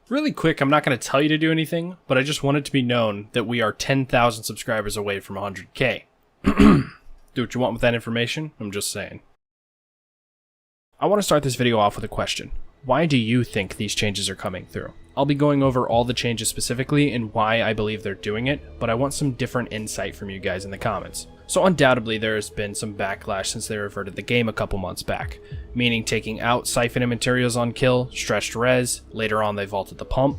Really quick, I'm not going to tell you to do anything, but I just want it to be known that we are 10,000 subscribers away from 100K. Do what you want with that information, I'm just saying. I want to start this video off with a question. Why do you think these changes are coming through? I'll be going over all the changes specifically and why I believe they're doing it, but I want some different insight from you guys in the comments. So undoubtedly there has been some backlash since they reverted the game a couple months back, meaning taking out siphon and materials on kill, stretched res, later on they vaulted the pump.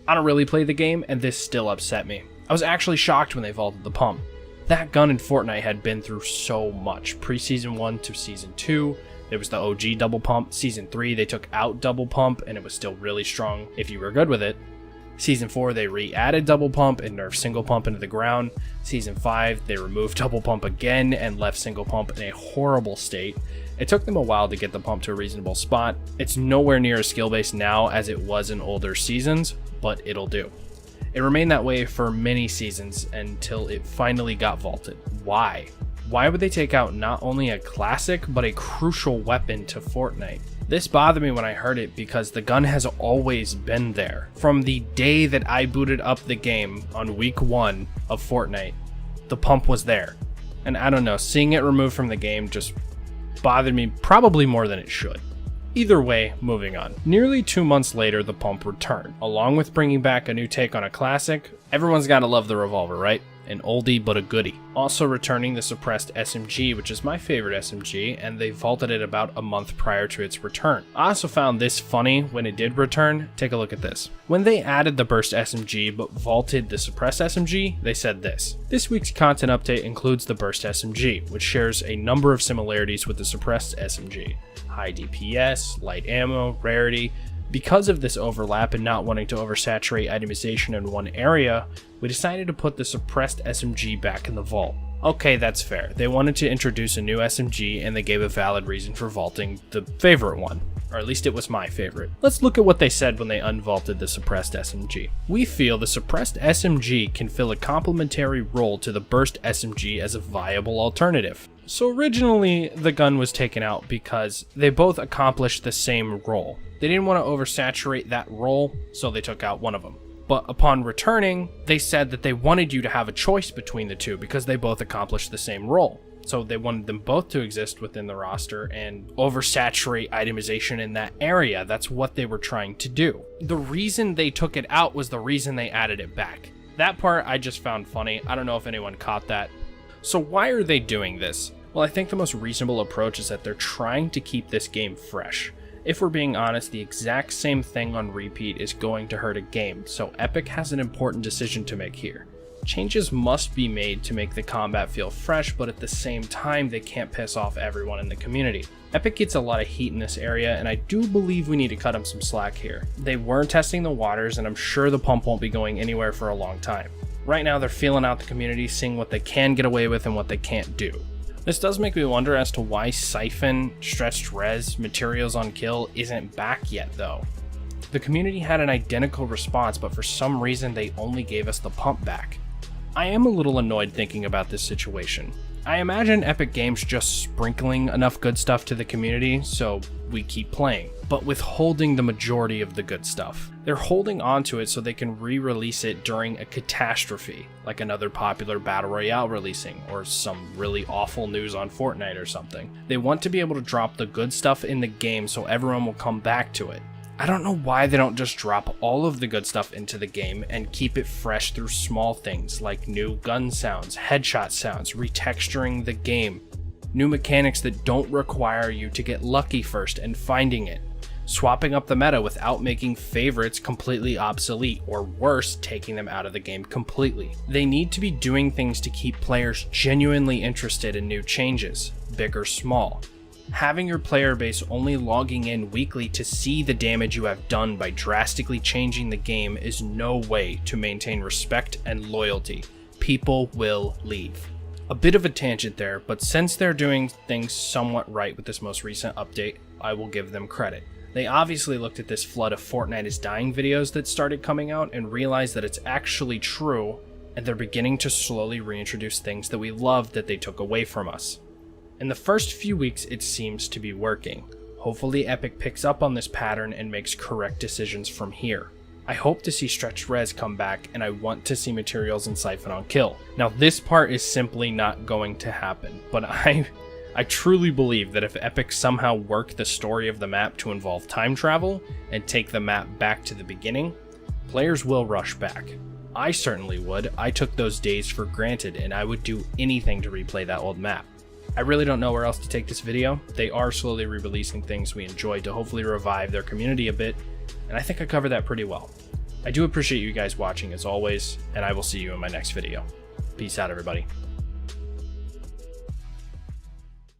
I don't really play the game and this still upset me. I was actually shocked when they vaulted the pump. That gun in Fortnite had been through so much, pre-season 1 to season 2, there was the OG double pump. Season 3 they took out double pump and it was still really strong if you were good with it. Season 4 they re-added double pump and nerfed single pump into the ground. Season 5 they removed double pump again and left single pump in a horrible state. It took them a while to get the pump to a reasonable spot. It's nowhere near as skill based now as it was in older seasons, but it'll do. It remained that way for many seasons until it finally got vaulted. Why? Why would they take out not only a classic, but a crucial weapon to Fortnite? This bothered me when I heard it because the gun has always been there. From the day that I booted up the game on week 1 of Fortnite, the pump was there. And I don't know, seeing it removed from the game just bothered me probably more than it should. Either way, moving on. Nearly 2 months later, the pump returned. Along with bringing back a new take on a classic, everyone's gotta love the revolver, right? An oldie but a goodie. Also returning the suppressed SMG, which is my favorite SMG, and they vaulted it about a month prior to its return. I also found this funny when it did return. Take a look at this. When they added the burst SMG but vaulted the suppressed SMG, they said this. This week's content update includes the burst SMG, which shares a number of similarities with the suppressed SMG. High DPS, light ammo, rarity. Because of this overlap and not wanting to oversaturate itemization in one area, we decided to put the suppressed SMG back in the vault. Okay, that's fair. They wanted to introduce a new SMG and they gave a valid reason for vaulting the favorite one. Or at least it was my favorite. Let's look at what they said when they unvaulted the suppressed SMG. We feel the suppressed SMG can fill a complementary role to the burst SMG as a viable alternative. So originally the gun was taken out because they both accomplished the same role. They didn't want to oversaturate that role, so they took out one of them. But upon returning, they said that they wanted you to have a choice between the two because they both accomplished the same role. So they wanted them both to exist within the roster and oversaturate itemization in that area. That's what they were trying to do. The reason they took it out was the reason they added it back. That part I just found funny. I don't know if anyone caught that. So why are they doing this? Well, I think the most reasonable approach is that they're trying to keep this game fresh. If we're being honest, the exact same thing on repeat is going to hurt a game, so Epic has an important decision to make here. Changes must be made to make the combat feel fresh, but at the same time, they can't piss off everyone in the community. Epic gets a lot of heat in this area, and I do believe we need to cut them some slack here. They were testing the waters, and I'm sure the pump won't be going anywhere for a long time. Right now, they're feeling out the community, seeing what they can get away with and what they can't do. This does make me wonder as to why Siphon, Stretched Res, Materials on Kill isn't back yet though. The community had an identical response, but for some reason they only gave us the pump back. I am a little annoyed thinking about this situation. I imagine Epic Games just sprinkling enough good stuff to the community so we keep playing, but withholding the majority of the good stuff. They're holding onto it so they can re-release it during a catastrophe, like another popular battle royale releasing, or some really awful news on Fortnite or something. They want to be able to drop the good stuff in the game so everyone will come back to it. I don't know why they don't just drop all of the good stuff into the game and keep it fresh through small things like new gun sounds, headshot sounds, retexturing the game, new mechanics that don't require you to get lucky first and finding it, swapping up the meta without making favorites completely obsolete, or worse, taking them out of the game completely. They need to be doing things to keep players genuinely interested in new changes, big or small. Having your player base only logging in weekly to see the damage you have done by drastically changing the game is no way to maintain respect and loyalty. People will leave. A bit of a tangent there, but since they're doing things somewhat right with this most recent update, I will give them credit. They obviously looked at this flood of Fortnite is dying videos that started coming out and realized that it's actually true, and they're beginning to slowly reintroduce things that we loved that they took away from us. In the first few weeks, it seems to be working. Hopefully Epic picks up on this pattern and makes correct decisions from here. I hope to see stretched res come back, and I want to see materials in Siphon on Kill. Now this part is simply not going to happen, but I truly believe that if Epic somehow work the story of the map to involve time travel and take the map back to the beginning, players will rush back. I certainly would. I took those days for granted, and I would do anything to replay that old map. I really don't know where else to take this video. They are slowly re-releasing things we enjoy to hopefully revive their community a bit, and I think I covered that pretty well. I do appreciate you guys watching as always, and I will see you in my next video. Peace out, everybody.